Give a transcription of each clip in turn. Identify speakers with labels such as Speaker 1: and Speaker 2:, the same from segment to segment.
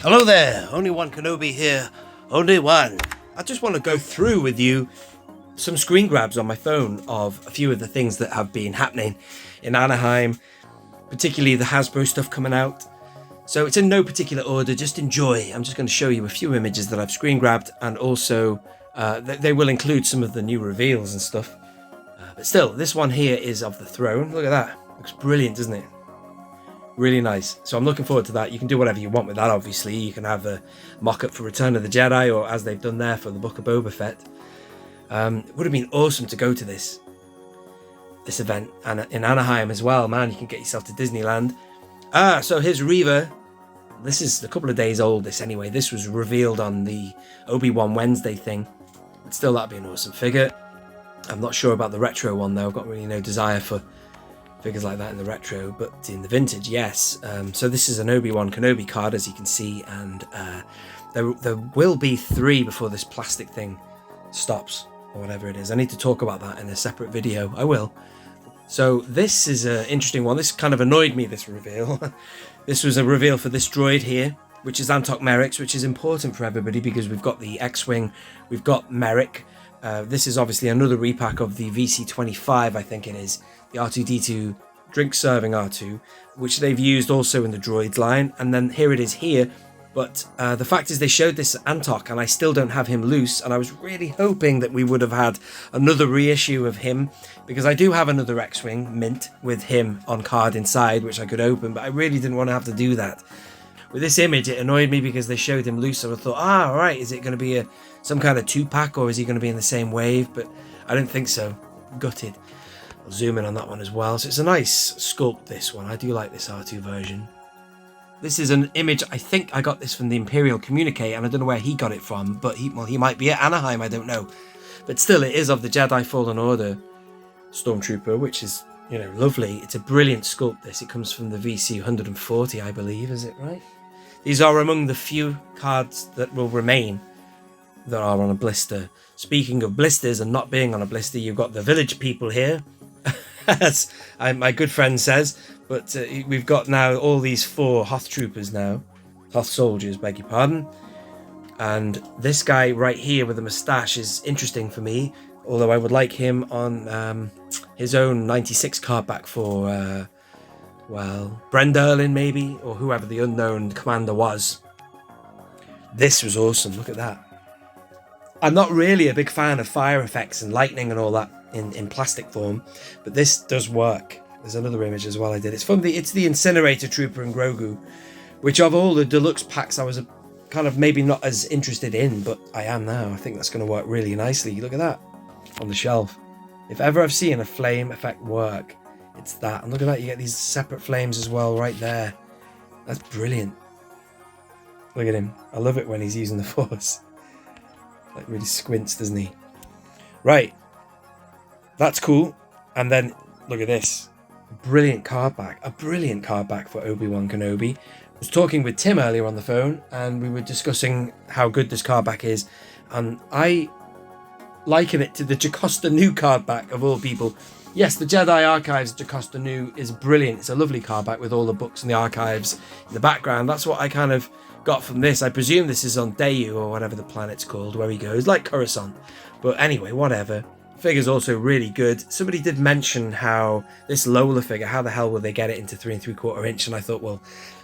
Speaker 1: Hello there, only one Kenobi here, only one. I just want to go through with you some screen grabs on my phone of a few of the things that have been happening in Anaheim, particularly the Hasbro stuff coming out. So it's in no particular order, just enjoy. I'm just going to show you a few images that I've screen grabbed, and also they will include some of the new reveals and stuff. But still, this one here is of the throne. Look at that. Looks brilliant, doesn't it? Really nice. So I'm looking forward to that. You can do whatever you want with that, obviously. You can have a mock-up for Return of the Jedi, or as they've done there for the Book of Boba Fett. It would have been awesome to go to this event and in Anaheim as well. Man, you can get yourself to Disneyland. So here's Reva. This is a couple of days old, this anyway. This was revealed on the Obi-Wan Wednesday thing. But still, that'd be an awesome figure. I'm not sure about the retro one, though. I've got really no desire for figures like that in the retro, but in the vintage, yes. So this is an Obi-Wan Kenobi card, as you can see, and there will be 3 before this plastic thing stops, or whatever it is. I need to talk about that in a separate video. I will. So this is an interesting one. This kind of annoyed me, this reveal. This was a reveal for this droid here, which is Antok Merrick's, which is important for everybody because we've got the X-Wing, we've got Merrick. This is obviously another repack of the VC25, I think it is, the R2-D2 drink serving R2, which they've used also in the droids line. And then here it is here. But the fact is they showed this Antok and I still don't have him loose, and I was really hoping that we would have had another reissue of him, because I do have another X-Wing mint with him on card inside which I could open, but I really didn't want to have to do that. With this image it annoyed me because they showed him loose, so I thought, alright, is it going to be some kind of 2-pack, or is he going to be in the same wave? But I don't think so. Gutted. I'll zoom in on that one as well. So it's a nice sculpt, this one. I do like this R2 version. This is an image, I think I got this from the Imperial Communique, and I don't know where he got it from, but he might be at Anaheim, I don't know. But still, it is of the Jedi Fallen Order Stormtrooper, which is, you know, lovely. It's a brilliant sculpt, this. It comes from the VC 140, I believe, is it right? These are among the few cards that will remain that are on a blister. Speaking of blisters and not being on a blister, you've got the village people here, as my good friend says. But we've got now all these 4 Hoth troopers now. Hoth soldiers, beg your pardon. And this guy right here with a moustache is interesting for me. Although I would like him on his own 96 card back for, well, Brenderlin maybe, or whoever the unknown commander was. This was awesome, look at that. I'm not really a big fan of fire effects and lightning and all that in plastic form, but this does work. There's another image as well I did. It's the Incinerator Trooper and Grogu, which of all the deluxe packs I was kind of maybe not as interested in, but I am now. I think that's going to work really nicely. Look at that on the shelf. If ever I've seen a flame effect work, it's that. And look at that, you get these separate flames as well right there. That's brilliant. Look at him. I love it when he's using the Force. Like really squints, doesn't he? Right. That's cool. And then look at this. Brilliant card back. A brilliant card back for Obi-Wan Kenobi. I was talking with Tim earlier on the phone, and we were discussing how good this card back is. And I liken it to the Jocasta Nu card back of all people. Yes, the Jedi Archives Jocasta Nu is brilliant. It's a lovely card back with all the books and the archives in the background. That's what I kind of got from this. I presume this is on Dayu, or whatever the planet's called, where he goes, like Coruscant. But anyway, whatever. Figure's also really good. Somebody did mention how this Lola figure, how the hell will they get it into 3 3/4 inch? And I thought, well,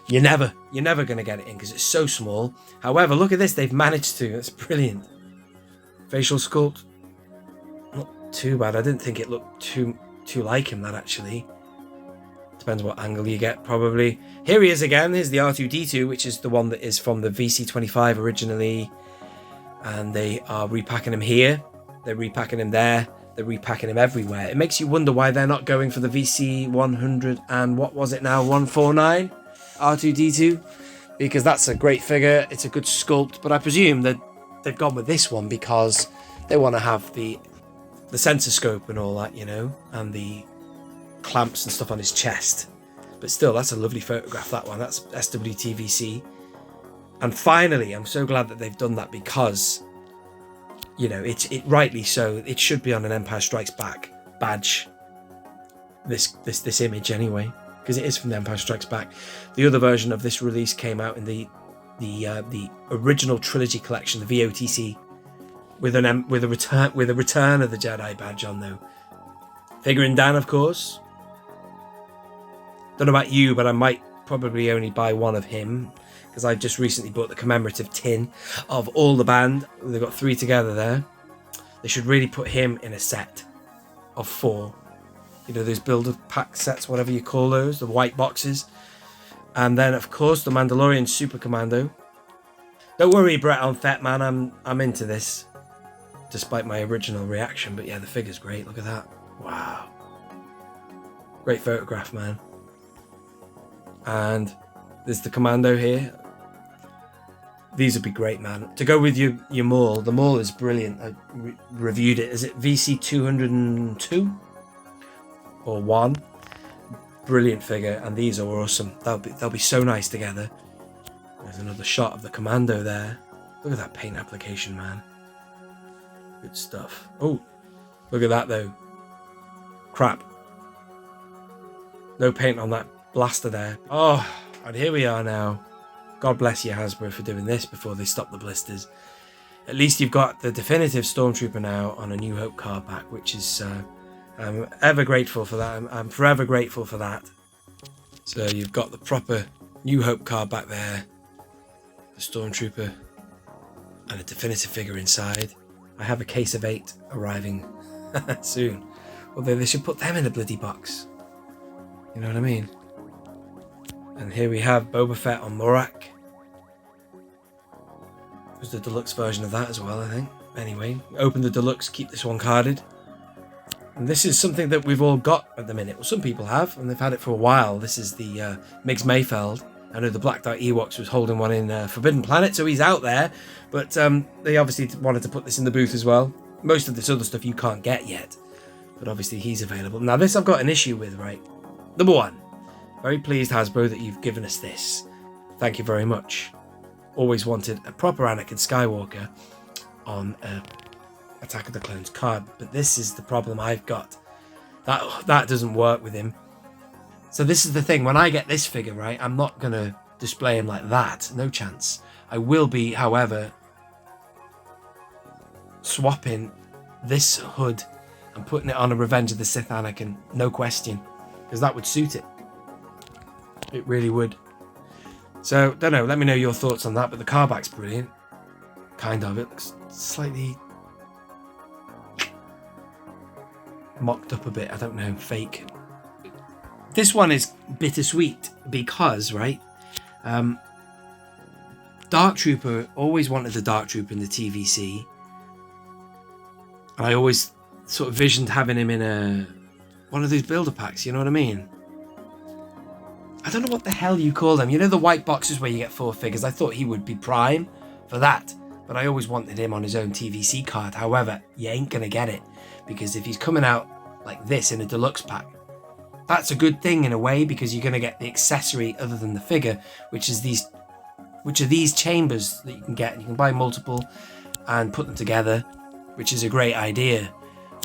Speaker 1: you're never going to get it in because it's so small. However, look at this, they've managed to. That's brilliant. Facial sculpt, not too bad. I didn't think it looked too like him, that actually. Depends what angle you get, probably. Here he is again. Here's the R2-D2, which is the one that is from the VC25 originally. And they are repacking him here. They're repacking him there. They're repacking him everywhere. It makes you wonder why they're not going for the VC 100 and what was it now, 149 R2-D2, because that's a great figure. It's a good sculpt, but I presume that they've gone with this one because they want to have the sensor scope and all that, you know, and the clamps and stuff on his chest. But still, that's a lovely photograph, that one. That's SWTVC. And finally, I'm so glad that they've done that because, you know, it rightly so. It should be on an Empire Strikes Back badge. This image anyway, because it is from the Empire Strikes Back. The other version of this release came out in the the original trilogy collection, the VOTC, with a return of the Jedi badge on though. Figuring Dan, of course. Don't know about you, but I might probably only buy one of him because I've just recently bought the commemorative tin of all the band. They've got 3 together there. They should really put him in a set of 4. You know, those builder pack sets, whatever you call those, the white boxes. And then, of course, the Mandalorian Super Commando. Don't worry, Brett, on Fett, man. I'm into this, despite my original reaction. But yeah, the figure's great. Look at that. Wow. Great photograph, man. And there's the Commando here. These would be great, man. To go with your Maul. The Maul is brilliant. I reviewed it. Is it VC 202? Or 1? Brilliant figure, and these are awesome. They'll be so nice together. There's another shot of the Commando there. Look at that paint application, man. Good stuff. Oh, look at that though. Crap. No paint on that blaster there. Oh, and here we are now. God bless you, Hasbro, for doing this before they stop the blisters. At least you've got the definitive Stormtrooper now on a New Hope card back, which is I'm ever grateful for that. I'm forever grateful for that. So you've got the proper New Hope card back there, the Stormtrooper, and a definitive figure inside. I have a case of 8 arriving soon. Although they should put them in a bloody box. You know what I mean? And here we have Boba Fett on Morak. There's the deluxe version of that as well, I think. Anyway, open the deluxe, keep this one carded. And this is something that we've all got at the minute. Well, some people have, and they've had it for a while. This is the Migs Mayfeld. I know the Black Dot Ewoks was holding one in Forbidden Planet, so he's out there. But they obviously wanted to put this in the booth as well. Most of this other stuff you can't get yet. But obviously he's available. Now this I've got an issue with, right? Number 1. Very pleased, Hasbro, that you've given us this. Thank you very much. Always wanted a proper Anakin Skywalker on Attack of the Clones card, but this is the problem I've got. That doesn't work with him. So this is the thing, when I get this figure, right, I'm not going to display him like that. No chance. I will be, however, swapping this hood and putting it on a Revenge of the Sith Anakin. No question. Because that would suit it. It really would. So, don't know. Let me know your thoughts on that. But the car back's brilliant. Kind of. It looks slightly mocked up a bit. I don't know. Fake. This one is bittersweet because, right? Dark Trooper, always wanted the Dark Trooper in the TVC. And I always sort of visioned having him in one of those builder packs, you know what I mean? I don't know what the hell you call them. You know the white boxes where you get 4 figures? I thought he would be prime for that. But I always wanted him on his own TVC card. However, you ain't going to get it. Because if he's coming out like this in a deluxe pack, that's a good thing in a way, because you're going to get the accessory other than the figure, which are these chambers that you can get. You can buy multiple and put them together, which is a great idea.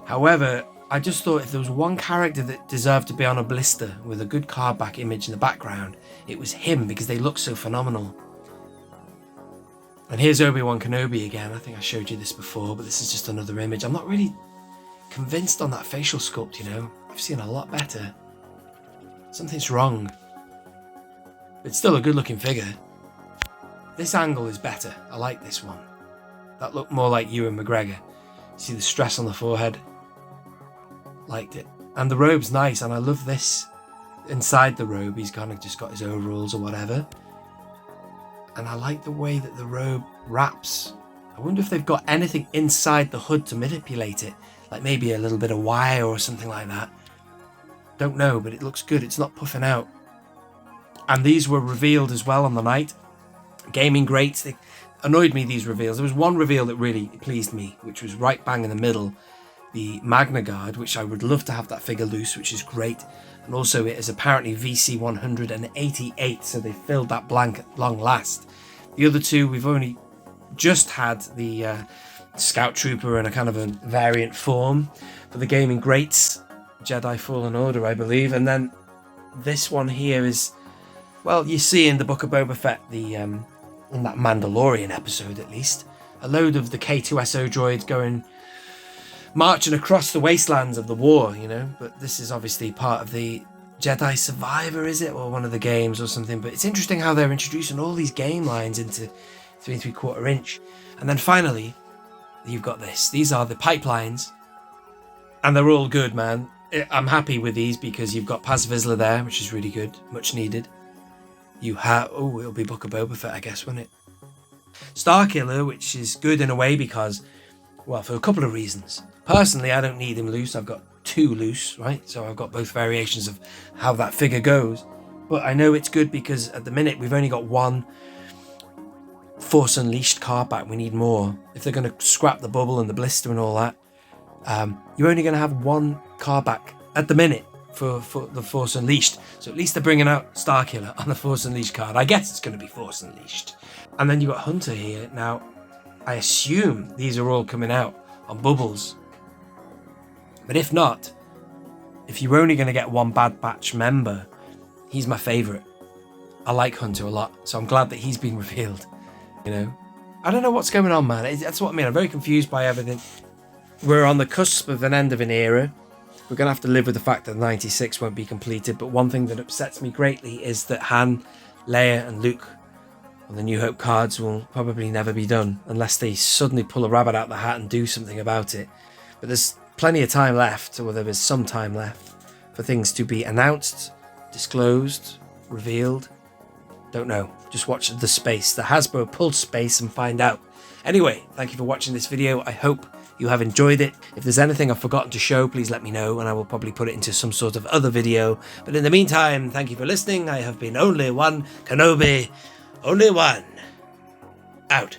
Speaker 1: However, I just thought if there was one character that deserved to be on a blister with a good card back image in the background, it was him, because they look so phenomenal. And here's Obi-Wan Kenobi again. I think I showed you this before, but this is just another image. I'm not really convinced on that facial sculpt, you know. I've seen a lot better. Something's wrong. It's still a good looking figure. This angle is better. I like this one. That looked more like Ewan McGregor. See the stress on the forehead? Liked it. And the robe's nice, and I love this. Inside the robe, he's kind of just got his overalls or whatever. And I like the way that the robe wraps. I wonder if they've got anything inside the hood to manipulate it. Like maybe a little bit of wire or something like that. Don't know, but it looks good. It's not puffing out. And these were revealed as well on the night. Gaming greats. They annoyed me, these reveals. There was one reveal that really pleased me, which was right bang in the middle. The Magna Guard, which I would love to have that figure loose, which is great. And also it is apparently VC 188, so they filled that blank at long last. The other two, we've only just had the Scout Trooper in a kind of a variant form for the Gaming Greats. Jedi Fallen Order, I believe. And then this one here is, well, you see in the Book of Boba Fett, the in that Mandalorian episode at least. A load of the K2SO droids going marching across the wastelands of the war, you know. But this is obviously part of the Jedi Survivor, is it? Or one of the games or something. But it's interesting how they're introducing all these game lines into 3 3/4 inch. And then finally, you've got this. These are the pipelines. And they're all good, man. I'm happy with these because you've got Paz Vizsla there, which is really good. Much needed. You have... Oh, it'll be Book of Boba Fett, I guess, won't it? Starkiller, which is good in a way because... Well, for a couple of reasons. Personally, I don't need him loose. I've got 2 loose, right? So I've got both variations of how that figure goes. But I know it's good because at the minute we've only got 1 Force Unleashed card back. We need more. If they're going to scrap the bubble and the blister and all that, you're only going to have 1 card back at the minute for the Force Unleashed. So at least they're bringing out Starkiller on the Force Unleashed card. I guess it's going to be Force Unleashed. And then you've got Hunter here. Now, I assume these are all coming out on bubbles. But if not, if you're only going to get 1 Bad Batch member, he's my favourite. I like Hunter a lot, so I'm glad that he's been revealed. You know, I don't know what's going on, man. That's what I mean. I'm very confused by everything. We're on the cusp of an end of an era. We're going to have to live with the fact that 96 won't be completed. But one thing that upsets me greatly is that Han, Leia and Luke on the New Hope cards will probably never be done unless they suddenly pull a rabbit out the hat and do something about it. But there's plenty of time left, or there is some time left, for things to be announced, disclosed, revealed. Don't know. Just watch the space, the Hasbro Pulse space, and find out. Anyway, thank you for watching this video. I hope you have enjoyed it. If there's anything I've forgotten to show, please let me know, and I will probably put it into some sort of other video. But in the meantime, thank you for listening. I have been only one Kenobi, only one. Out.